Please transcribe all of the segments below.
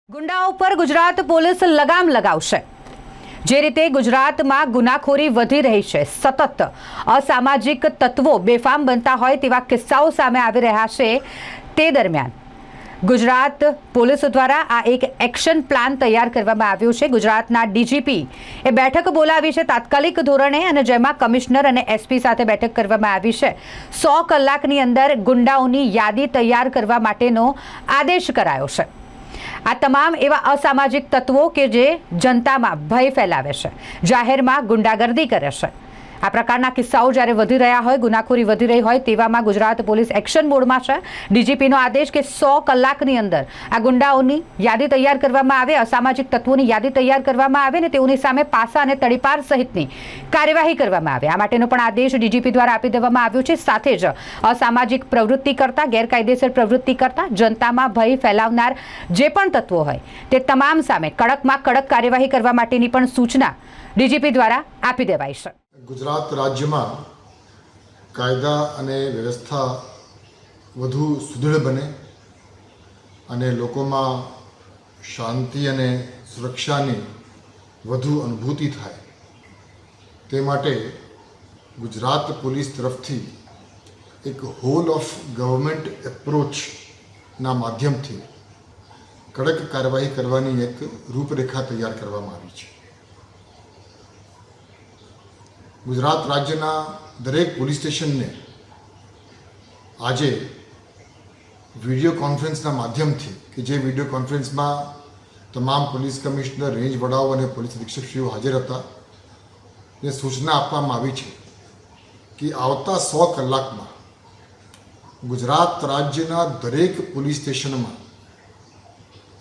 ગુંડાઓ પર ગુજરાત પોલીસ લગામ લગાવશે। જે રીતે ગુજરાતમાં ગુનાખોરી વધી રહી છે, સતત અસામાજિક તત્વો બેફામ બનતા હોય તેવા કિસ્સાઓ સામે આવી રહ્યા છે। તે દરમિયાન ગુજરાત પોલીસ દ્વારા આ એક એક્શન પ્લાન તૈયાર કરવામાં આવ્યો છે। ગુજરાતના ડીજીપી એ બેઠક બોલાવી છે તાત્કાલિક ધોરણે, અને જેમાં કમિશનર અને એસપી સાથે બેઠક કરવામાં આવી છે। 100 કલાકની અંદર ગુંડાઓની યાદી તૈયાર કરવા માટેનો આદેશ કરાયો છે। આ તમામ એવા અસામાજિક તત્વો કે જે જનતામાં ભય ફેલાવે છે, જાહેરમાં ગુંડાગર્દી કરે છે। આ પ્રકારના કિસ્સાઓ જ્યારે વધી રહ્યા હોય, ગુનાખોરી વધી રહી હોય, તેવામાં ગુજરાત પોલીસ એક્શન મોડમાં છે। ડીજીપીનો આદેશ કે 100 કલાકની અંદર આ ગુંડાઓની યાદી તૈયાર કરવામાં આવે, અસામાજિક તત્વોની યાદી તૈયાર કરવામાં આવે ને તેઓની સામે પાસા અને તડીપાર સહિતની કાર્યવાહી કરવામાં આવે। આ માટેનો પણ આદેશ ડીજીપી દ્વારા આપી દેવામાં આવ્યો છે। સાથે જ અસામાજિક પ્રવૃત્તિ કરતા, ગેરકાયદેસર પ્રવૃત્તિ કરતા, જનતામાં ભય ફેલાવનાર જે પણ તત્વો હોય તે તમામ સામે કડકમાં કડક કાર્યવાહી કરવા માટેની પણ સૂચના ડીજીપી દ્વારા આપી દેવાઈ છે। ગુજરાત રાજ્યમાં કાયદા અને વ્યવસ્થા વધુ સુદૃઢ બને અને લોકોમાં શાંતિ અને સુરક્ષાની વધુ અનુભૂતિ થાય, તે માટે ગુજરાત પોલીસ તરફથી એક હોલ ઓફ ગવર્મેન્ટ એપ્રોચના માધ્યમથી કડક કાર્યવાહી કરવાની એક રૂપરેખા તૈયાર કરવામાં આવી છે। ગુજરાત રાજ્યના દરેક પોલીસ સ્ટેશનને આજે વિડીયો કોન્ફરન્સના માધ્યમથી, કે જે વિડીયો કોન્ફરન્સમાં તમામ પોલીસ કમિશનર, રેન્જ વડાઓ અને પોલીસ અધિક્ષકશ્રીઓ હાજર હતા, ને સૂચના આપવામાં આવી છે કે આવતા 100 કલાકમાં ગુજરાત રાજ્યના દરેક પોલીસ સ્ટેશનમાં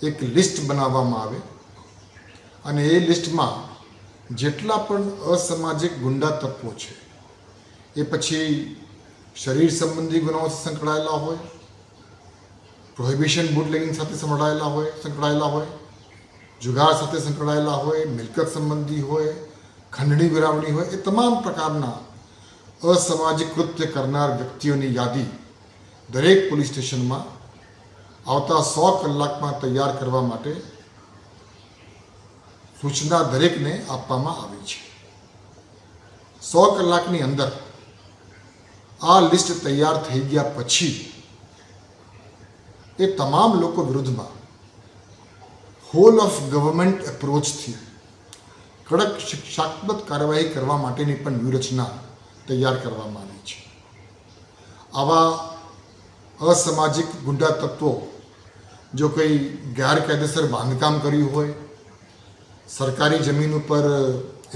એક લિસ્ટ બનાવવામાં આવે અને એ લિસ્ટમાં જેટલા પણ અસામાજિક ગુંડા તત્વો છે, એ પછી શરીર સંબંધી ગુનાઓ સંકળાયેલા હોય, પ્રોહિબિશન બુટલેગિંગ સાથે સંકળાયેલા હોય, જુગાર સાથે સંકળાયેલા હોય, મિલકત સંબંધી હોય, ખંડણી વિરાવણી હોય, એ તમામ પ્રકારના અસામાજિક કૃત્ય કરનાર વ્યક્તિઓની યાદી દરેક પોલીસ સ્ટેશનમાં આવતા 100 કલાકમાં તૈયાર કરવા માટે સૂચના દરેકને આપવામાં આવી છે। 100 કલાકની અંદર આ લિસ્ટ તૈયાર થઈ ગયા પછી એ તમામ લોકો વિરુદ્ધમાં હોલ ઓફ ગવર્મેન્ટ એપ્રોચથી કડક શિક્ષાત્મક કાર્યવાહી કરવા માટેની પણ વ્યૂહરચના તૈયાર કરવામાં આવી છે। આવા અસામાજિક ગુંડા તત્વો જો કોઈ ગેરકાયદેસર બાંધકામ કર્યું હોય, સરકારી જમીન ઉપર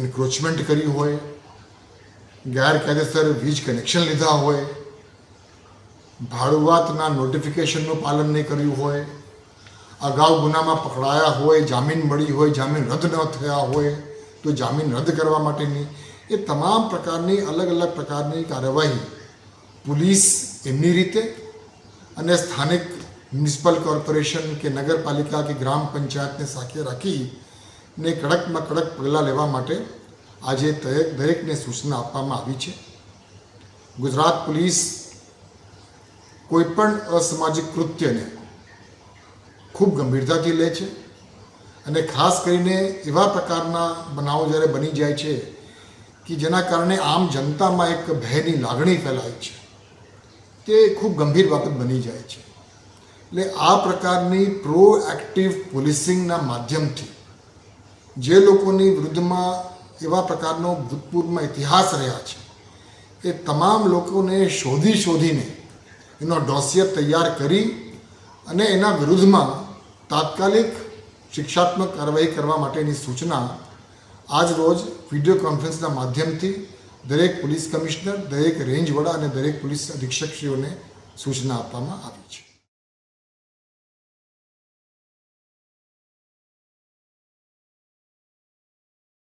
એન્ક્રોચમેન્ટ કર્યું હોય, ગેરકાયદેસર વીજ કનેક્શન લીધા હોય, ભાડુઆતના નોટિફિકેશનનું પાલન નહીં કર્યું હોય, અગાઉ ગુનામાં પકડાયા હોય, જામીન મળી હોય, જામીન રદ ન થયા હોય તો જામીન રદ કરવા માટેની એ તમામ પ્રકારની અલગ અલગ પ્રકારની કાર્યવાહી પોલીસ એમની રીતે અને સ્થાનિક મ્યુનિસિપલ કોર્પોરેશન કે નગરપાલિકા કે ગ્રામ પંચાયતને સાથે રાખી ને કડકમાં કડક પગલાં લેવા માટે આજે દરેકને સૂચના આપવામાં આવી છે। ગુજરાત પોલીસ કોઈપણ અસામાજિક કૃત્યને ખૂબ ગંભીરતાથી લે છે અને ખાસ કરીને એવા પ્રકારના બનાવો જ્યારે બની જાય છે કે જેના કારણે આમ જનતામાં એક ભયની લાગણી ફેલાય છે, તે ખૂબ ગંભીર બાબત બની જાય છે। એટલે આ પ્રકારની પ્રોએક્ટિવ પોલીસિંગના માધ્યમથી જે લોકોની વિરુદ્ધમાં એવા પ્રકારનો ભૂતપૂર્વમાં ઇતિહાસ રહ્યા છે, એ તમામ લોકોને શોધીને એનો ડોસિયર તૈયાર કરી અને એના વિરુદ્ધમાં તાત્કાલિક શિક્ષાત્મક કાર્યવાહી કરવા માટેની સૂચના આજ રોજ વિડીયો કોન્ફરન્સના માધ્યમથી દરેક પોલીસ કમિશનર, દરેક રેન્જ વડા અને દરેક પોલીસ અધિક્ષકશ્રીઓને સૂચના આપવામાં આવી છે।